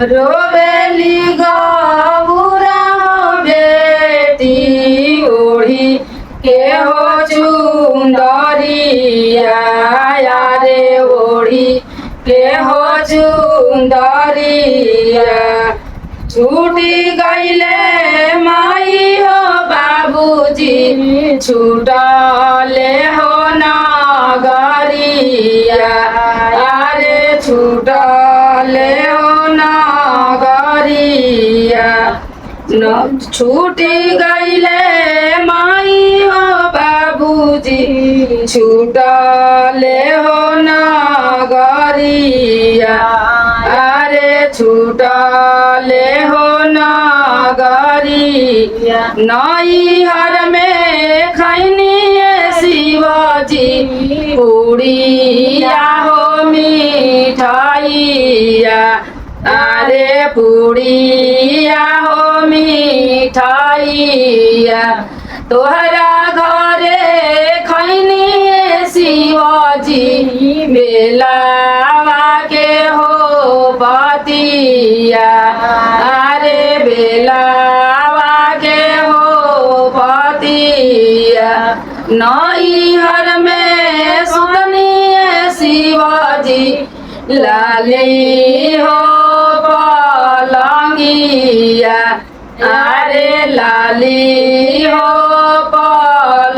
रोवेली गौरा बेटी ओढ़ी के हो चुंदरिया रे ओढ़ी के हो चुंदरिया छूटी गईले माई हो बाबूजी छूटले हो नगरिया रे छूटले हो नगरिया छूटी गईले माई हो बाबूजी छूटले हो नगरिया रे छूटले हो नगरिया नैहर में खैनी शिवजी पूड़िया हो मिठाइया अरे पूड़िया हो मिठाइया तोहरा घरे खैनी शिवजी बेलावा के हो बतिया अरे बेलावा के हो बतिया नैहर में सुतनी शिवजी लाली हो पलंगिया अरे लाली हो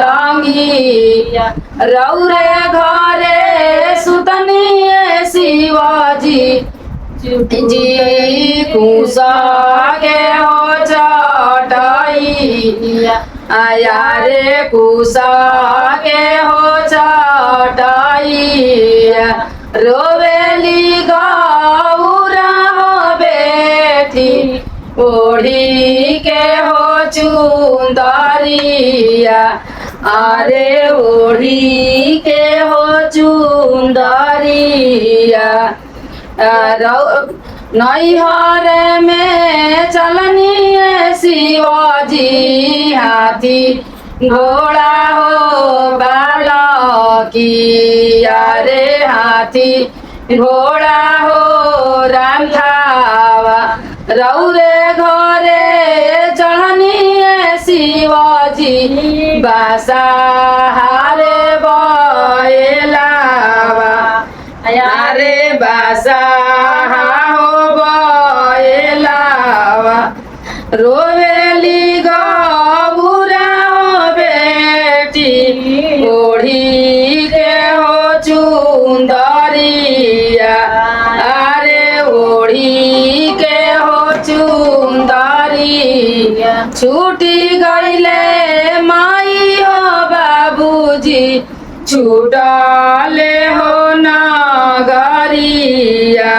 पलंगिया रौरे घरे सुतनी शिवजी जी कुसा के हो चटाइया आया रे कुसा के हो चटाइया रोवेली गौरा हो बेटी ओढ़ी के हो चुंदरिया अरे ओढ़ी के हो चुंदरिया नैहर में चलनी शिवजी हाथी घोड़ा हो बालकी रे हाथी घोड़ा हो रामथावा रौरे घरे चढ़नी शिवजी बासा हारे बयलावा रे बासा हो बयलावा रोवेली गौरा हो बेटी ओढ़ी के हो चुंदरिया अरे ओढ़ी के हो चुंदरिया छूटी गईले माई हो बाबूजी छूटले हो नगरिया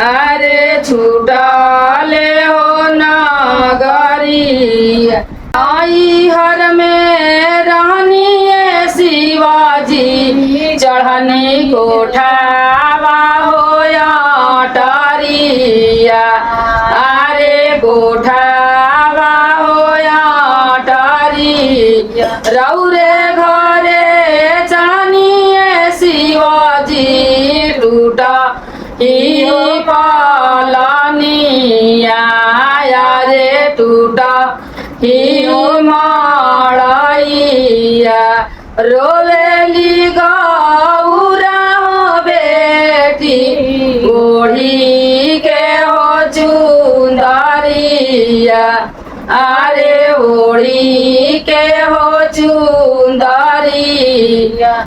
अरे छूटले हो नगरिया नैहर में रहनी शिवजी चढ़नी कोठावा हो अटरिया अरे कोठावा हो अटरिया रौरे घरे चढ़नी शिवजी टूटा ही पालनिया रे टूटा ही मड़ैया रोवेली गौरा हो बेटी ओढ़ी के हो चुंदरिया अरे ओढ़ी के हो चुंदरिया